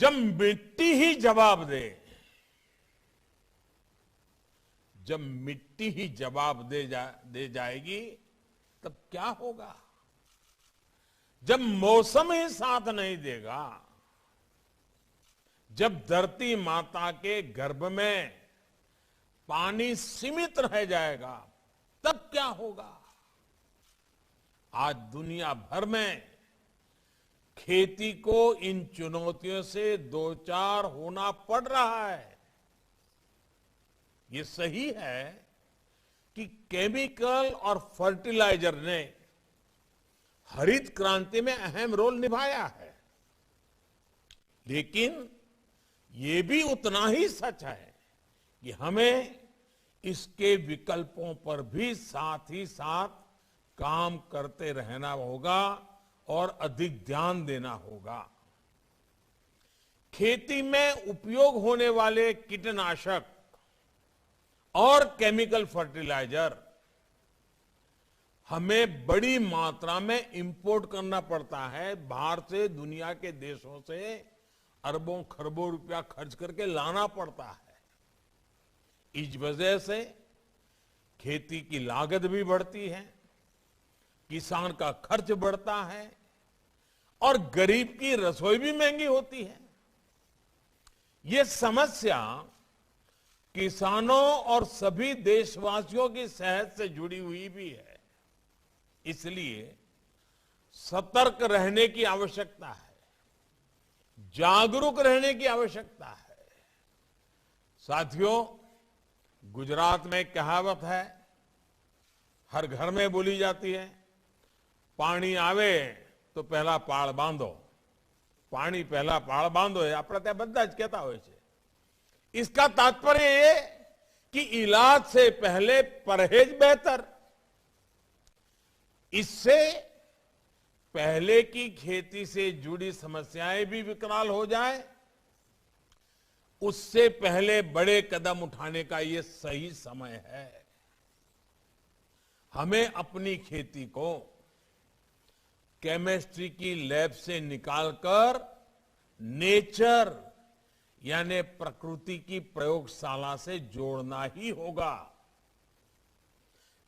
जब मिट्टी ही जवाब दे, जब मिट्टी ही जवाब दे जाएगी तब क्या होगा? जब मौसम ही साथ नहीं देगा, जब धरती माता के गर्भ में पानी सीमित रह जाएगा तब क्या होगा? आज दुनिया भर में खेती को इन चुनौतियों से दो चार होना पड़ रहा है। ये सही है कि केमिकल और फर्टिलाइजर ने हरित क्रांति में अहम रोल निभाया है, लेकिन ये भी उतना ही सच है कि हमें इसके विकल्पों पर भी साथ ही साथ काम करते रहना होगा और अधिक ध्यान देना होगा। खेती में उपयोग होने वाले कीटनाशक और केमिकल फर्टिलाइजर हमें बड़ी मात्रा में इंपोर्ट करना पड़ता है। बाहर से, दुनिया के देशों से अरबों खरबों रुपया खर्च करके लाना पड़ता है। इस वजह से खेती की लागत भी बढ़ती है, किसान का खर्च बढ़ता है और गरीब की रसोई भी महंगी होती है। ये समस्या किसानों और सभी देशवासियों की सेहत से जुड़ी हुई भी है। इसलिए सतर्क रहने की आवश्यकता है, जागरूक रहने की आवश्यकता है। साथियों, गुजरात में एक कहावत है, हर घर में बोली जाती है, पानी आवे तो पहला पाळ बांधो। पानी पहला पाळ बांधो है આપણે ત્યાં બધા જ કહેતા હોય છે। इसका तात्पर्य ये कि इलाज से पहले परहेज बेहतर। इससे पहले की खेती से जुड़ी समस्याएं भी विकराल हो जाए, उससे पहले बड़े कदम उठाने का ये सही समय है। हमें अपनी खेती को केमिस्ट्री की लैब से निकालकर नेचर यानी प्रकृति की प्रयोगशाला से जोड़ना ही होगा।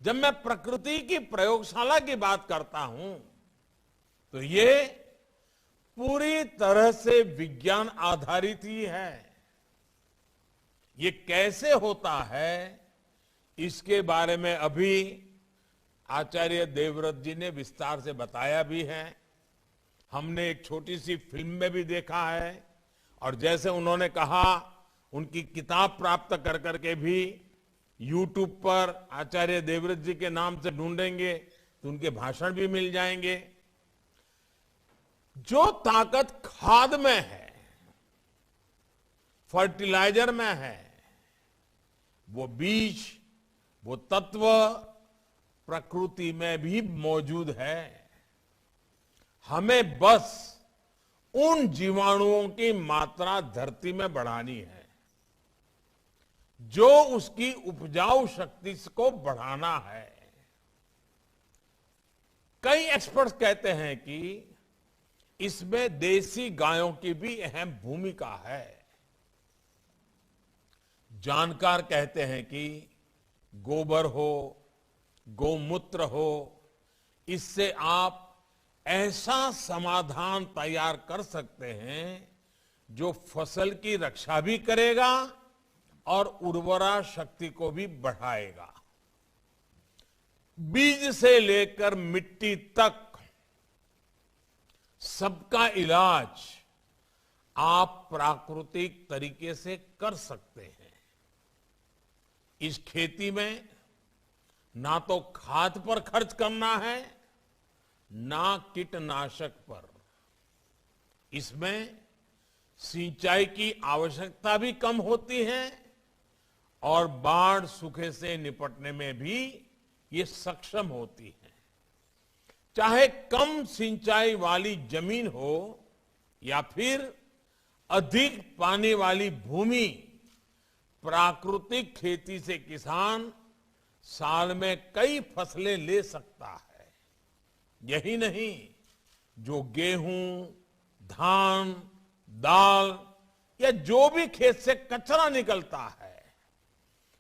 जब मैं प्रकृति की प्रयोगशाला की बात करता हूं तो ये पूरी तरह से विज्ञान आधारित ही है। ये कैसे होता है, इसके बारे में अभी आचार्य देवव्रत जी ने विस्तार से बताया भी है। हमने एक छोटी सी फिल्म में भी देखा है, और जैसे उन्होंने कहा, उनकी किताब प्राप्त कर करके भी YouTube पर आचार्य देवव्रत जी के नाम से ढूंढेंगे तो उनके भाषण भी मिल जाएंगे। जो ताकत खाद में है, फर्टिलाइजर में है, वो बीज, वो तत्व प्रकृति में भी मौजूद है। हमें बस उन जीवाणुओं की मात्रा धरती में बढ़ानी है, जो उसकी उपजाऊ शक्ति को बढ़ाना है। कई एक्सपर्ट्स कहते हैं कि इसमें देसी गायों की भी अहम भूमिका है। जानकार कहते हैं कि गोबर हो, गौमूत्र हो, इससे आप ऐसा समाधान तैयार कर सकते हैं जो फसल की रक्षा भी करेगा और उर्वरा शक्ति को भी बढ़ाएगा। बीज से लेकर मिट्टी तक सबका इलाज आप प्राकृतिक तरीके से कर सकते हैं। इस खेती में ना तो खाद पर खर्च करना है, ना कीटनाशक पर। इसमें सिंचाई की आवश्यकता भी कम होती है और बाढ़ सूखे से निपटने में भी ये सक्षम होती है। चाहे कम सिंचाई वाली जमीन हो या फिर अधिक पानी वाली भूमि, प्राकृतिक खेती से किसान साल में कई फसलें ले सकता है। यही नहीं, जो गेहूं, धान, दाल या जो भी खेत से कचरा निकलता है,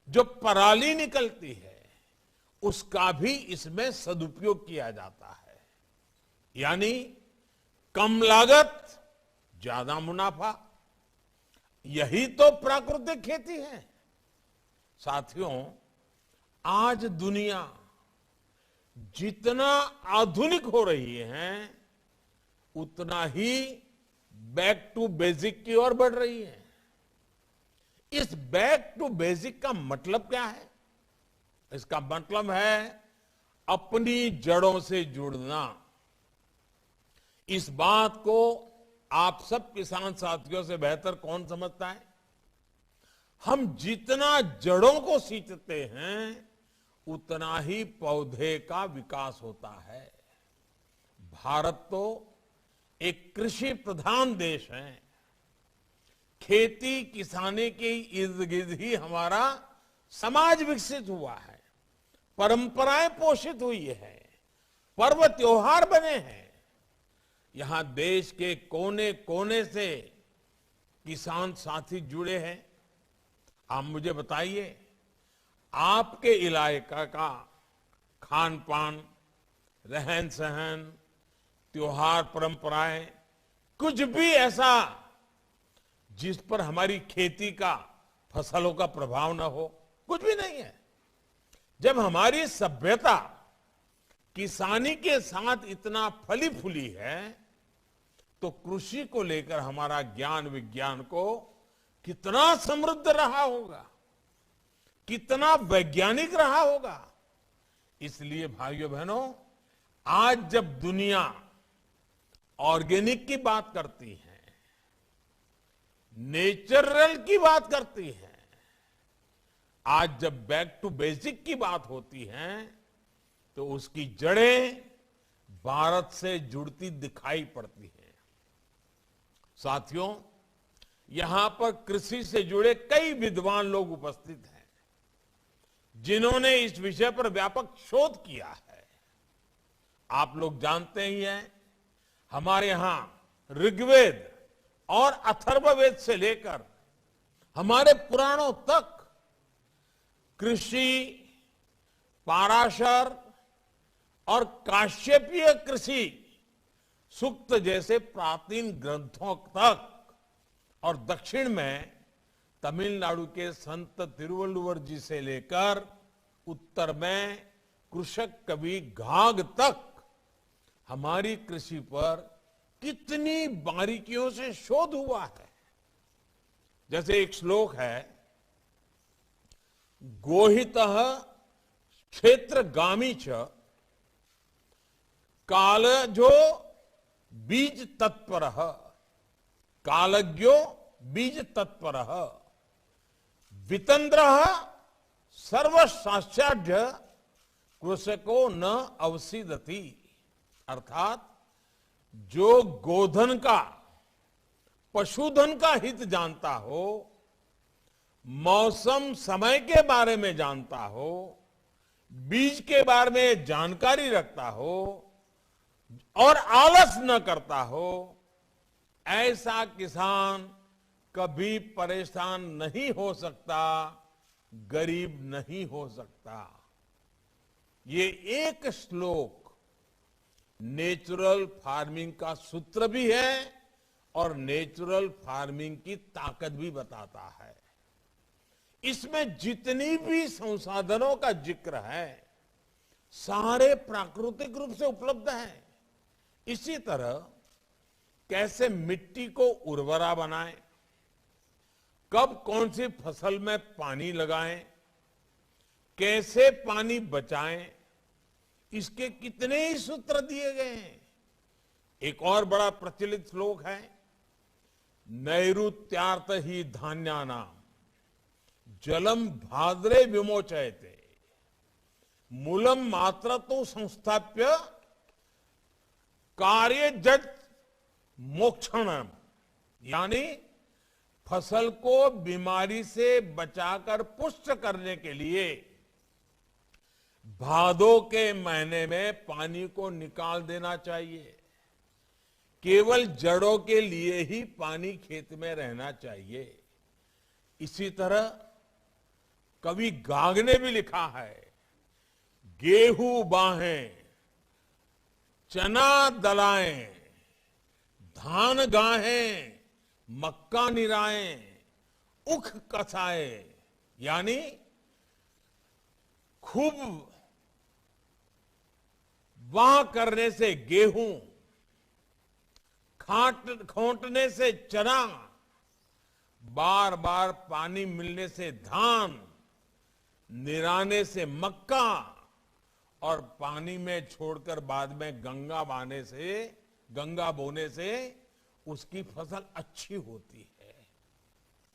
जो पराली निकलती है, उसका भी इसमें सदुपयोग किया जाता है। यानी कम लागत, ज्यादा मुनाफा, यही तो प्राकृतिक खेती है। साथियों, आज दुनिया जितना आधुनिक हो रही है, उतना ही बैक टू बेसिक की ओर बढ़ रही है। इस बैक टू बेसिक का मतलब क्या है? इसका मतलब है अपनी जड़ों से जुड़ना। इस बात को आप सब किसान साथियों से बेहतर कौन समझता है? हम जितना जड़ों को सींचते हैं, उतना ही पौधे का विकास होता है। भारत तो एक कृषि प्रधान देश है। खेती किसानी के इर्द गिर्द ही हमारा समाज विकसित हुआ है, परंपराएं पोषित हुई है, पर्व त्योहार बने हैं। यहां देश के कोने कोने से किसान साथी जुड़े हैं। आप मुझे बताइए, आपके इलाके का खान पान, रहन सहन, त्योहार, परंपराएं, कुछ भी ऐसा जिस पर हमारी खेती का, फसलों का प्रभाव न हो? कुछ भी नहीं है। जब हमारी सभ्यता किसानी के साथ इतना फली फूली है, तो कृषि को लेकर हमारा ज्ञान विज्ञान को कितना समृद्ध रहा होगा, कितना वैज्ञानिक रहा होगा। इसलिए भाइयों बहनों, आज जब दुनिया ऑर्गेनिक की बात करती है, नेचुरल की बात करती है, आज जब बैक टू बेसिक की बात होती है, तो उसकी जड़ें भारत से जुड़ती दिखाई पड़ती हैं। साथियों, यहां पर कृषि से जुड़े कई विद्वान लोग उपस्थित हैं, जिन्होंने इस विषय पर व्यापक शोध किया है। आप लोग जानते ही हैं, हमारे यहां ऋग्वेद और अथर्ववेद से लेकर हमारे पुराणों तक कृषि, पाराशर और काश्यपीय कृषि सूक्त जैसे प्राचीन ग्रंथों तक, और दक्षिण में तमिलनाडु के संत तिरुवल्लुवर जी से लेकर उत्तर में कृषक कवि घाघ तक हमारी कृषि पर कितनी बारीकियों से शोध हुआ है। जैसे एक श्लोक है, गोहितः क्षेत्रगामी च कालजो बीज तत्परः, कालज्ञो बीज तत्परः, वितंद्रः सर्वशास्त्राढ्य कृषको न अवसीदति। अर्थात जो गोधन का, पशुधन का हित जानता हो, मौसम समय के बारे में जानता हो, बीज के बारे में जानकारी रखता हो और आलस न करता हो, ऐसा किसान कभी परेशान नहीं हो सकता, गरीब नहीं हो सकता। ये एक श्लोक नेचुरल फार्मिंग का सूत्र भी है और नेचुरल फार्मिंग की ताकत भी बताता है। इसमें जितनी भी संसाधनों का जिक्र है, सारे प्राकृतिक रूप से उपलब्ध हैं। इसी तरह कैसे मिट्टी को उर्वरा बनाएं, कब कौन सी फसल में पानी लगाएं, कैसे पानी बचाएं, इसके कितने ही सूत्र दिए गए हैं। एक और बड़ा प्रचलित श्लोक है, नैऋत्यार्थ ही धान्यानाम जलम भाद्रे विमोचयते, मूलम मात्र तो संस्थाप्य कार्य जट मोक्षणम। यानी फसल को बीमारी से बचाकर पुष्ट करने के लिए भादों के महीने में पानी को निकाल देना चाहिए। केवल जड़ों के लिए ही पानी खेत में रहना चाहिए। इसी तरह कवि गार्ग ने भी लिखा है, गेहूं बाहें, चना दलाएं, धान गाहें, मक्का निराएं, उख कसाए। यानी खूब वाह करने से गेहूं, खोंटने से चना, बार बार पानी मिलने से धान, निराने से मक्का और पानी में छोड़कर बाद में गंगा बोने से उसकी फसल अच्छी होती है।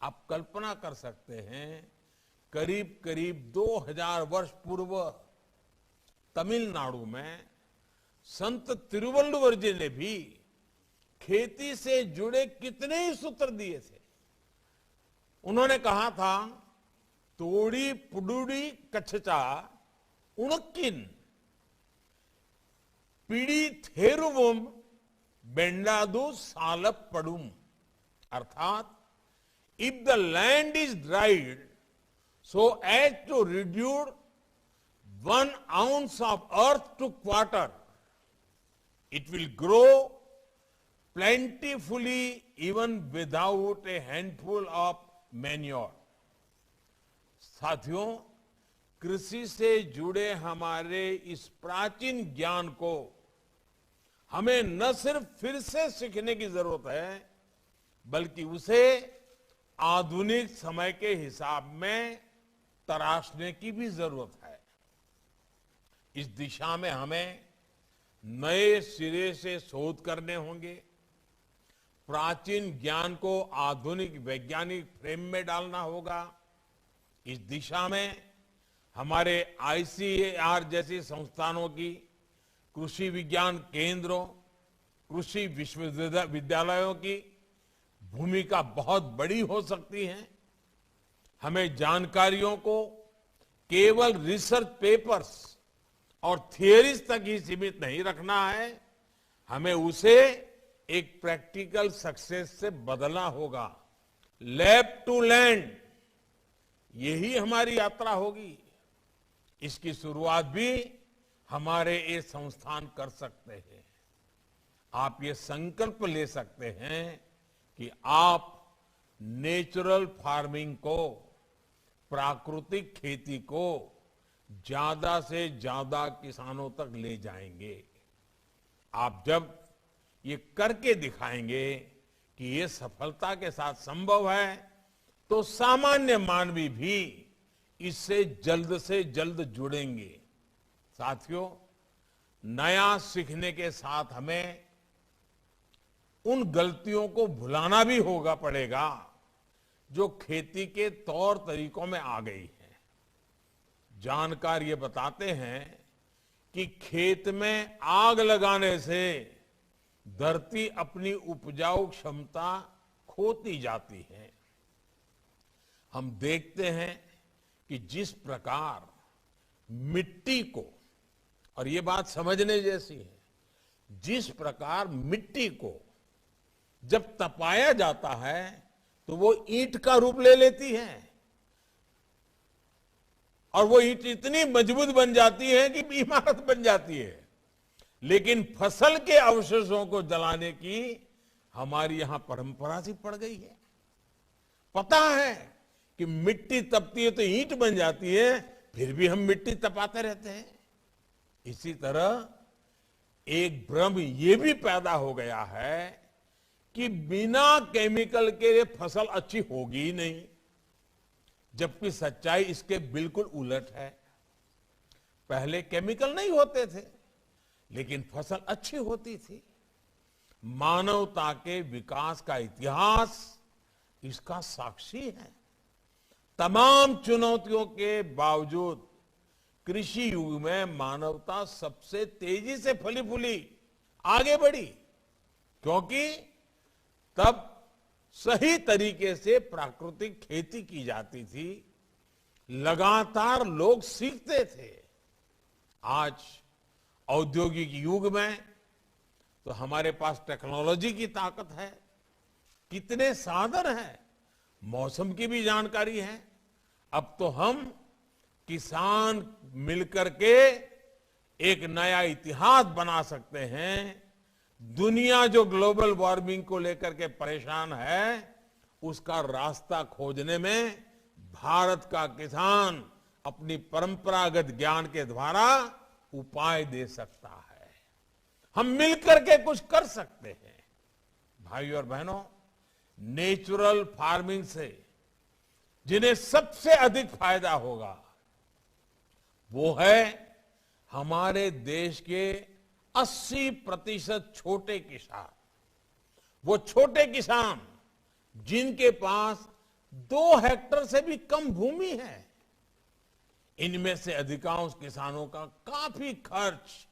आप कल्पना कर सकते हैं, करीब करीब 2000 वर्ष पूर्व तमिलनाडु में संत तिरुवल्लुवर जी ने भी खेती से जुड़े कितने ही सूत्र दिए थे। उन्होंने कहा था, तोड़ी पुडुड़ी कच्छचा उणक्किन पीड़ी थेरुवम बेंडादु सालप पड़ुम। अर्थात, if the land is dried so as to reduce 1 ounce of earth to quarter, it will grow plentifully even without a handful of manure. साथियों, कृषि से जुड़े हमारे इस प्राचीन ज्ञान को हमें न सिर्फ फिर से सीखने की जरूरत है, बल्कि उसे आधुनिक समय के हिसाब में तराशने की भी जरूरत है। इस दिशा में हमें नए सिरे से शोध करने होंगे, प्राचीन ज्ञान को आधुनिक वैज्ञानिक फ्रेम में डालना होगा। इस दिशा में हमारे आईसीएआर जैसी संस्थानों की, कृषि विज्ञान केंद्रों, कृषि विश्वविद्यालयों की भूमिका बहुत बड़ी हो सकती है। हमें जानकारियों को केवल रिसर्च पेपर्स और थियरीज तक ही सीमित नहीं रखना है, हमें उसे एक प्रैक्टिकल सक्सेस से बदलना होगा। लैब टू लैंड, यही हमारी यात्रा होगी। इसकी शुरुआत भी हमारे ये संस्थान कर सकते हैं। आप ये संकल्प ले सकते हैं कि आप नेचुरल फार्मिंग को, प्राकृतिक खेती को ज्यादा से ज्यादा किसानों तक ले जाएंगे। आप जब ये करके दिखाएंगे कि ये सफलता के साथ संभव है, तो सामान्य मानवी भी इससे जल्द से जल्द जुड़ेंगे। साथियों, नया सीखने के साथ हमें उन गलतियों को भुलाना भी पड़ेगा जो खेती के तौर तरीकों में आ गई है। जानकार ये बताते हैं कि खेत में आग लगाने से धरती अपनी उपजाऊ क्षमता खोती जाती है। हम देखते हैं कि जिस प्रकार मिट्टी को, और ये बात समझने जैसी है, जिस प्रकार मिट्टी को जब तपाया जाता है तो वो ईंट का रूप ले लेती है और वो ईंट इतनी मजबूत बन जाती है कि इमारत बन जाती है। लेकिन फसल के अवशेषों को जलाने की हमारी यहां परंपरा सी पड़ गई है। पता है कि मिट्टी तपती है तो ईंट बन जाती है, फिर भी हम मिट्टी तपाते रहते हैं। इसी तरह एक भ्रम ये भी पैदा हो गया है कि बिना केमिकल के फसल अच्छी होगी ही नहीं, जबकि सच्चाई इसके बिल्कुल उलट है। पहले केमिकल नहीं होते थे, लेकिन फसल अच्छी होती थी। मानवता के विकास का इतिहास इसका साक्षी है। तमाम चुनौतियों के बावजूद कृषि युग में मानवता सबसे तेजी से फली फूली आगे बढ़ी, क्योंकि तब सही तरीके से प्राकृतिक खेती की जाती थी, लगातार लोग सीखते थे। आज औद्योगिक युग में तो हमारे पास टेक्नोलॉजी की ताकत है, कितने साधन हैं, मौसम की भी जानकारी है। अब तो हम किसान मिलकर के एक नया इतिहास बना सकते हैं। दुनिया जो ग्लोबल वार्मिंग को लेकर के परेशान है, उसका रास्ता खोजने में भारत का किसान अपनी परंपरागत ज्ञान के द्वारा उपाय दे सकता है। हम मिलकर के कुछ कर सकते हैं। भाइयों और बहनों, नेचुरल फार्मिंग से जिन्हें सबसे अधिक फायदा होगा वो है हमारे देश के 80% छोटे किसान। वो छोटे किसान जिनके पास 2 हेक्टेयर से भी कम भूमि है। इनमें से अधिकांश किसानों का काफी खर्च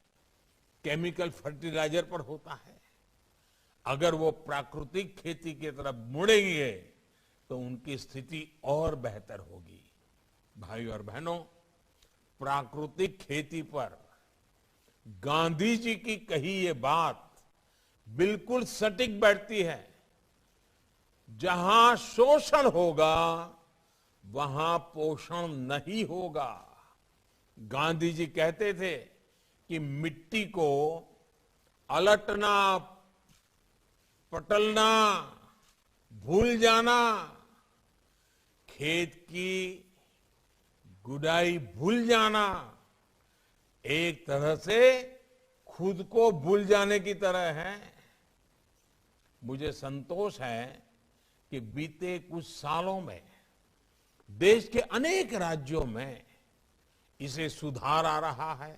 केमिकल फर्टिलाइजर पर होता है। अगर वो प्राकृतिक खेती की तरफ मुड़ेंगे तो उनकी स्थिति और बेहतर होगी। भाइयों और बहनों, प्राकृतिक खेती पर गांधी जी की कही ये बात बिल्कुल सटीक बैठती है। जहां शोषण होगा वहां पोषण नहीं होगा। गांधी जी कहते थे कि मिट्टी को अलटना, पटलना, भूल जाना, खेत की गुडाई भूल जाना एक तरह से खुद को भूल जाने की तरह है। मुझे संतोष है कि बीते कुछ सालों में देश के अनेक राज्यों में इसे सुधार आ रहा है।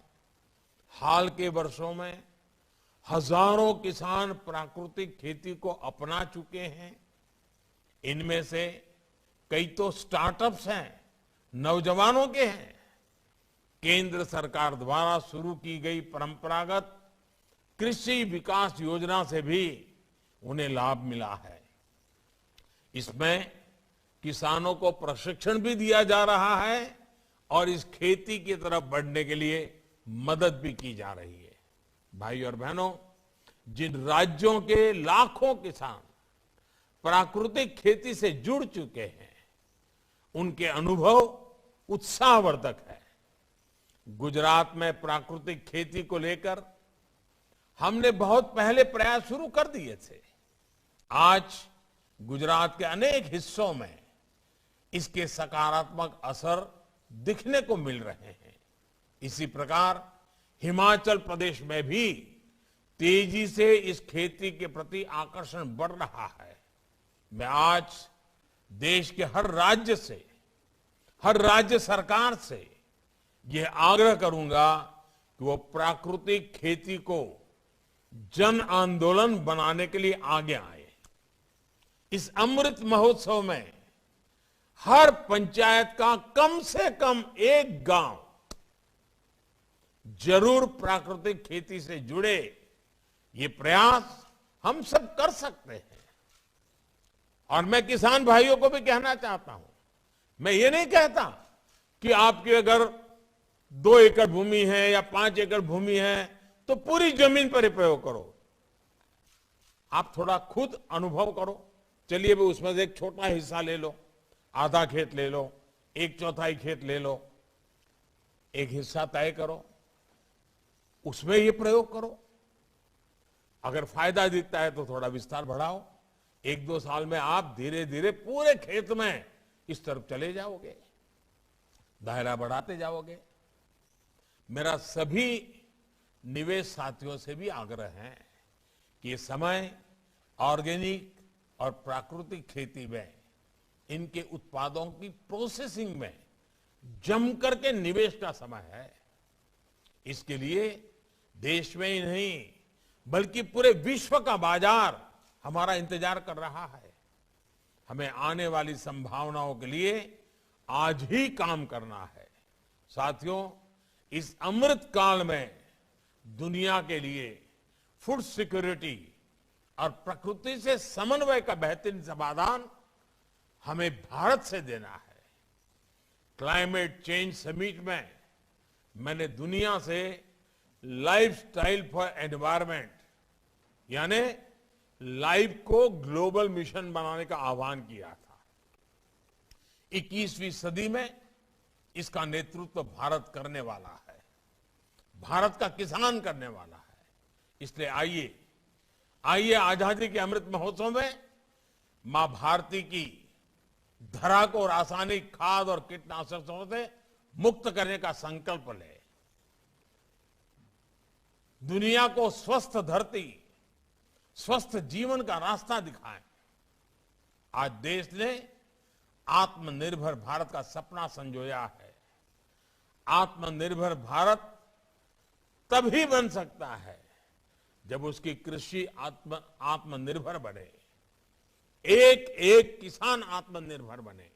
हाल के वर्षों में हजारों किसान प्राकृतिक खेती को अपना चुके हैं। इनमें से कई तो स्टार्टअप्स हैं, नौजवानों के हैं। केंद्र सरकार द्वारा शुरू की गई परंपरागत कृषि विकास योजना से भी उन्हें लाभ मिला है। इसमें किसानों को प्रशिक्षण भी दिया जा रहा है और इस खेती की तरफ बढ़ने के लिए मदद भी की जा रही है। भाई और बहनों, जिन राज्यों के लाखों किसान प्राकृतिक खेती से जुड़ चुके हैं, उनके अनुभव उत्साहवर्धक है। गुजरात में प्राकृतिक खेती को लेकर हमने बहुत पहले प्रयास शुरू कर दिए थे। आज गुजरात के अनेक हिस्सों में इसके सकारात्मक असर दिखने को मिल रहे हैं। इसी प्रकार हिमाचल प्रदेश में भी तेजी से इस खेती के प्रति आकर्षण बढ़ रहा है। मैं आज देश के हर राज्य सरकार से यह आग्रह करूंगा कि वो प्राकृतिक खेती को जन आंदोलन बनाने के लिए आगे आए। इस अमृत महोत्सव में हर पंचायत का कम से कम एक गांव जरूर प्राकृतिक खेती से जुड़े। ये प्रयास हम सब कर सकते हैं। और मैं किसान भाइयों को भी कहना चाहता हूं, मैं ये नहीं कहता कि आपकी अगर 2 एकड़ भूमि है या 5 एकड़ भूमि है तो पूरी जमीन पर ही प्रयोग करो। आप थोड़ा खुद अनुभव करो। चलिए भी उसमें से एक छोटा हिस्सा ले लो, आधा खेत ले लो, 1/4 खेत ले लो, एक हिस्सा तय करो, उसमें ये प्रयोग करो। अगर फायदा दिखता है तो थोड़ा विस्तार बढ़ाओ। 1-2 साल में आप धीरे धीरे पूरे खेत में इस तरफ चले जाओगे, दायरा बढ़ाते जाओगे। मेरा सभी निवेश साथियों से भी आग्रह है कि ये समय ऑर्गेनिक और प्राकृतिक खेती में इनके उत्पादों की प्रोसेसिंग में जम करके निवेश का समय है। इसके लिए देश में ही नहीं बल्कि पूरे विश्व का बाजार हमारा इंतजार कर रहा है। हमें आने वाली संभावनाओं के लिए आज ही काम करना है। साथियों, इस अमृत काल में दुनिया के लिए फूड सिक्योरिटी और प्रकृति से समन्वय का बेहतरीन समाधान हमें भारत से देना है। क्लाइमेट चेंज समिट में मैंने दुनिया से लाइफस्टाइल फॉर एनवायरनमेंट यानी लाइफ को ग्लोबल मिशन बनाने का आह्वान किया था। 21वीं सदी में इसका नेतृत्व भारत करने वाला है, भारत का किसान करने वाला है। इसलिए आइए आजादी के अमृत महोत्सव में मां भारती की धरा को रासायनिक खाद और कीटनाशकों से मुक्त करने का संकल्प ले। दुनिया को स्वस्थ धरती, स्वस्थ जीवन का रास्ता दिखाएं। आज देश ने आत्मनिर्भर भारत का सपना संजोया है। आत्मनिर्भर भारत तभी बन सकता है जब उसकी कृषि आत्मनिर्भर बने, एक एक किसान आत्मनिर्भर बने।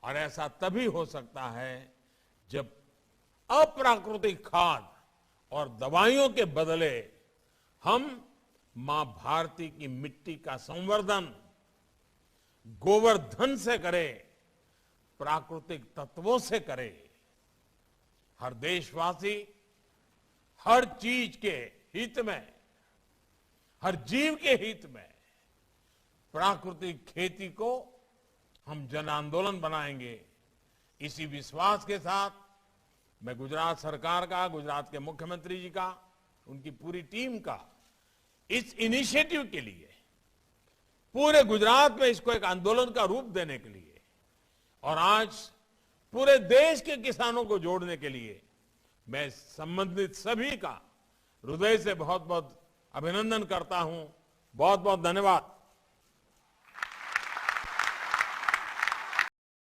और ऐसा तभी हो सकता है जब अप्राकृतिक खाद और दवाइयों के बदले हम मां भारती की मिट्टी का संवर्धन गोवर्धन से करें, प्राकृतिक तत्वों से करें। हर देशवासी हर चीज के हित में, हर जीव के हित में प्राकृतिक खेती को हम जन आंदोलन बनाएंगे। इसी विश्वास के साथ मैं गुजरात सरकार का, गुजरात के मुख्यमंत्री जी का, उनकी पूरी टीम का इस इनिशिएटिव के लिए, पूरे गुजरात में इसको एक आंदोलन का रूप देने के लिए और आज पूरे देश के किसानों को जोड़ने के लिए मैं संबंधित सभी का हृदय से बहुत बहुत अभिनंदन करता हूं। बहुत बहुत धन्यवाद।